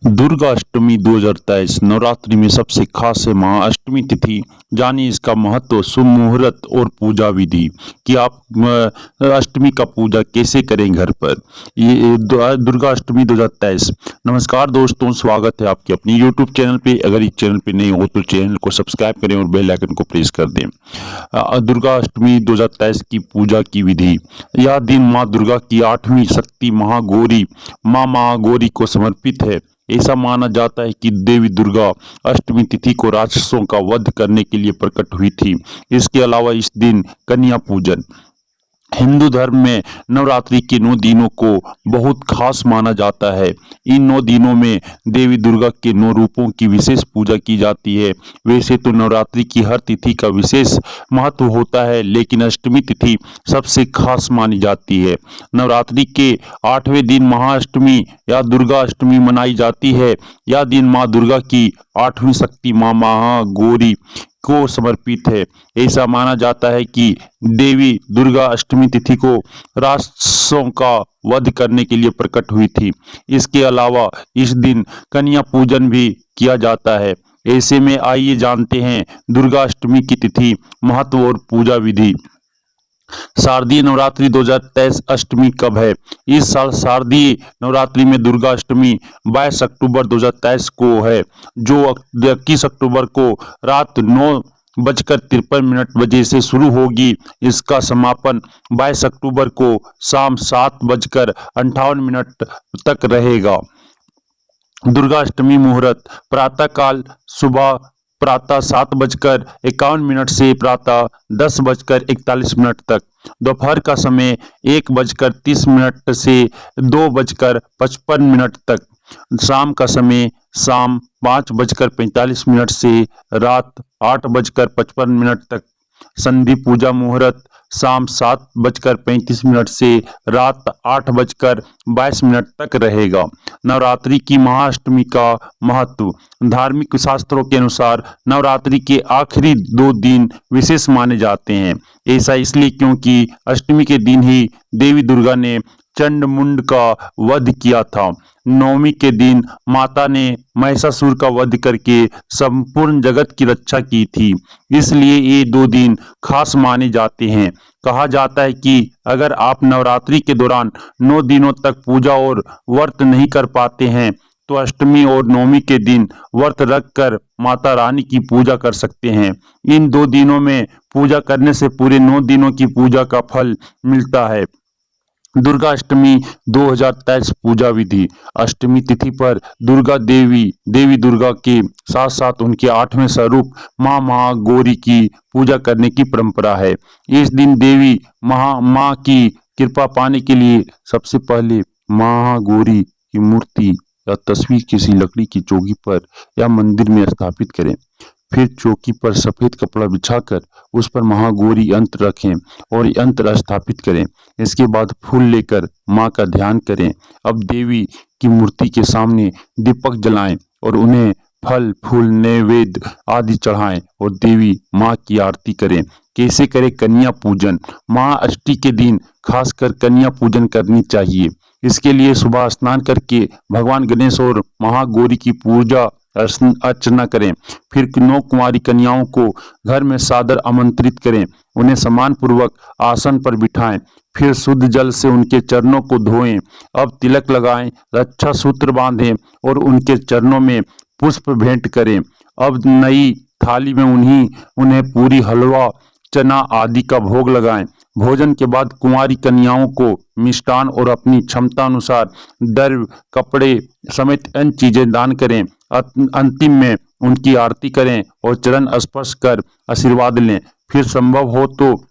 दुर्गा अष्टमी 2023 नवरात्रि में सबसे खास है महाअष्टमी तिथि। जानिए इसका महत्व, शुभ मुहूर्त और पूजा विधि कि आप अष्टमी का पूजा कैसे करें घर पर। ये दुर्गा अष्टमी 2023। नमस्कार दोस्तों, स्वागत है आपके अपनी यूट्यूब चैनल पे। अगर इस चैनल पे नहीं हो तो चैनल को सब्सक्राइब करें और बेल आइकन को प्रेस कर दें। दुर्गा अष्टमी 2023 की पूजा की विधि। यह दिन माँ दुर्गा की 8वीं शक्ति महागौरी माँ महागौरी को समर्पित है। ऐसा माना जाता है कि देवी दुर्गा अष्टमी तिथि को राक्षसों का वध करने के लिए प्रकट हुई थी। इसके अलावा इस दिन कन्या पूजन, हिंदू धर्म में नवरात्रि के 9 दिनों को बहुत खास माना जाता है। इन 9 दिनों में देवी दुर्गा के 9 रूपों की विशेष पूजा की जाती है। वैसे तो नवरात्रि की हर तिथि का विशेष महत्व होता है, लेकिन अष्टमी तिथि सबसे खास मानी जाती है। नवरात्रि के 8वें दिन महाअष्टमी या दुर्गा अष्टमी मनाई जाती है। यह दिन माँ दुर्गा की 8वीं शक्ति माँ महागौरी को समर्पित है। ऐसा माना जाता है कि देवी दुर्गा अष्टमी तिथि को राक्षसों का वध करने के लिए प्रकट हुई थी। इसके अलावा इस दिन कन्या पूजन भी किया जाता है। ऐसे में आइए जानते हैं दुर्गा अष्टमी की तिथि, महत्व और पूजा विधि। शारदीय नवरात्रि 2023 अष्टमी कब है? इस साल शारदीय नवरात्रि में दुर्गा अष्टमी 22 अक्टूबर 2023 को है, जो 21 अक्टूबर को रात 9:53 बजे से शुरू होगी। इसका समापन 22 अक्टूबर को शाम 7:58 तक रहेगा। दुर्गा अष्टमी मुहूर्त प्रातः सुबह प्रातः 7:51 से प्रातः 10:41 तक। दोपहर का समय 1:30 से 2:55 तक। शाम का समय शाम 5:45 से रात 8:55 तक। संधि पूजा मुहूर्त शाम 7:35 से रात 8:22 तक रहेगा। नवरात्रि की महाअष्टमी का महत्व। धार्मिक शास्त्रों के अनुसार नवरात्रि के आखिरी 2 दिन विशेष माने जाते हैं। ऐसा इसलिए क्योंकि अष्टमी के दिन ही देवी दुर्गा ने चंडमुंड का वध किया था। नवमी के दिन माता ने महिषासुर का वध करके संपूर्ण जगत की रक्षा की थी। इसलिए ये 2 दिन खास माने जाते हैं। कहा जाता है कि अगर आप नवरात्रि के दौरान 9 दिनों तक पूजा और व्रत नहीं कर पाते हैं तो अष्टमी और नवमी के दिन व्रत रखकर माता रानी की पूजा कर सकते हैं। इन 2 दिनों में पूजा करने से पूरे 9 दिनों की पूजा का फल मिलता है। दुर्गा अष्टमी 2023 पूजा विधि। अष्टमी तिथि पर देवी दुर्गा के साथ साथ उनके 8वें स्वरूप माँ महागौरी की पूजा करने की परंपरा है। इस दिन देवी माँ की कृपा पाने के लिए सबसे पहले महागौरी की मूर्ति या तस्वीर किसी लकड़ी की चौकी पर या मंदिर में स्थापित करें। फिर चौकी पर सफेद कपड़ा बिछाकर उस पर महागौरी यंत्र रखें और यंत्र स्थापित करें। इसके बाद फूल लेकर मां का ध्यान करें। अब देवी की मूर्ति के सामने दीपक जलाएं और उन्हें फल फूल नैवेद्य आदि चढ़ाएं और देवी मां की आरती करें। कैसे करें? कन्या पूजन। महाअष्टमी के दिन खासकर कन्या पूजन करनी चाहिए। इसके लिए सुबह स्नान करके भगवान गणेश और महागौरी की पूजा अर्चना करें। फिर 9 कुंवारी कन्याओं को घर में सादर आमंत्रित करें। उन्हें सम्मान पूर्वक आसन पर बिठाएं। फिर शुद्ध जल से उनके चरणों को धोएं। अब तिलक लगाएं, रक्षा सूत्र बांधें और उनके चरणों में पुष्प भेंट करें। अब नई थाली में उन्हें पूरी, हलवा, चना आदि का भोग लगाएं। भोजन के बाद कुंवारी कन्याओं को मिष्टान और अपनी क्षमता अनुसार द्रव्य, कपड़े समेत अन्य चीजें दान करें। अंतिम में उनकी आरती करें और चरण स्पर्श कर आशीर्वाद लें। फिर संभव हो तो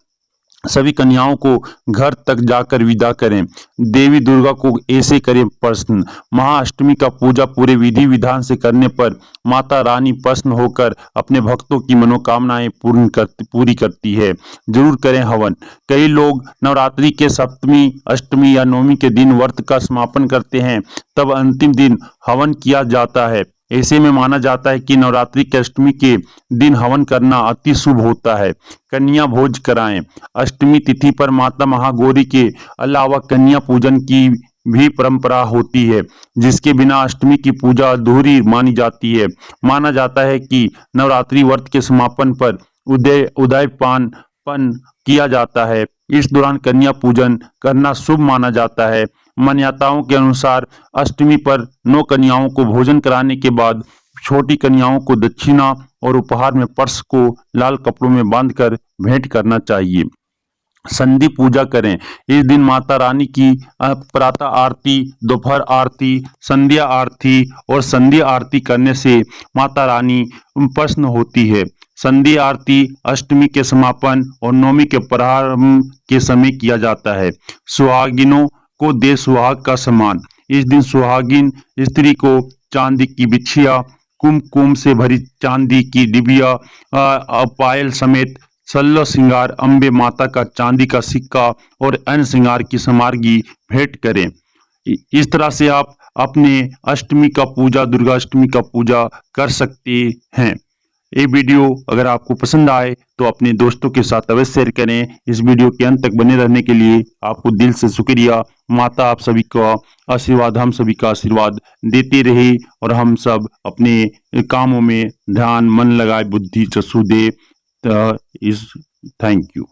सभी कन्याओं को घर तक जाकर विदा करें। देवी दुर्गा को ऐसे करें प्रसन्न। महाअष्टमी का पूजा पूरे विधि विधान से करने पर माता रानी प्रसन्न होकर अपने भक्तों की मनोकामनाएं पूरी करती है। जरूर करें हवन। कई लोग नवरात्रि के सप्तमी, अष्टमी या नवमी के दिन व्रत का समापन करते हैं, तब अंतिम दिन हवन किया जाता है। ऐसे में माना जाता है कि नवरात्रि के अष्टमी के दिन हवन करना अति शुभ होता है। कन्या भोज कराएं। अष्टमी तिथि पर माता महागौरी के अलावा कन्या पूजन की भी परंपरा होती है, जिसके बिना अष्टमी की पूजा अधूरी मानी जाती है। माना जाता है कि नवरात्रि व्रत के समापन पर उदयपान पन किया जाता है। इस दौरान कन्या पूजन करना शुभ माना जाता है। मान्यताओं के अनुसार अष्टमी पर 9 कन्याओं को भोजन कराने के बाद छोटी कन्याओं को दक्षिणा और उपहार में पर्स को लाल कपड़ों में बांधकर भेंट करना चाहिए। संधि पूजा करें। इस दिन माता रानी की प्रातः आरती, दोपहर आरती, संध्या आरती और संध्या आरती करने से माता रानी प्रसन्न होती है। संध्या आरती अष्टमी के समापन और नवमी के प्रारंभ के समय किया जाता है। सुहागिनों को दे सुहाग का सम्मान। इस दिन सुहागिन स्त्री को चांदी की बिछिया, कुमकुम से भरी चांदी की डिबिया, पायल समेत 16 श्रृंगार, अम्बे माता का चांदी का सिक्का और अन्य श्रृंगार की सामग्री भेंट करें। इस तरह से आप अपने अष्टमी का पूजा, दुर्गा अष्टमी का पूजा कर सकते हैं। ये वीडियो अगर आपको पसंद आए तो अपने दोस्तों के साथ अवश्य शेयर करें। इस वीडियो के अंत तक बने रहने के लिए आपको दिल से शुक्रिया। माता आप सभी का आशीर्वाद, हम सभी का आशीर्वाद देते रहे और हम सब अपने कामों में ध्यान मन लगाए, बुद्धि चक्षु दे। इस थैंक यू।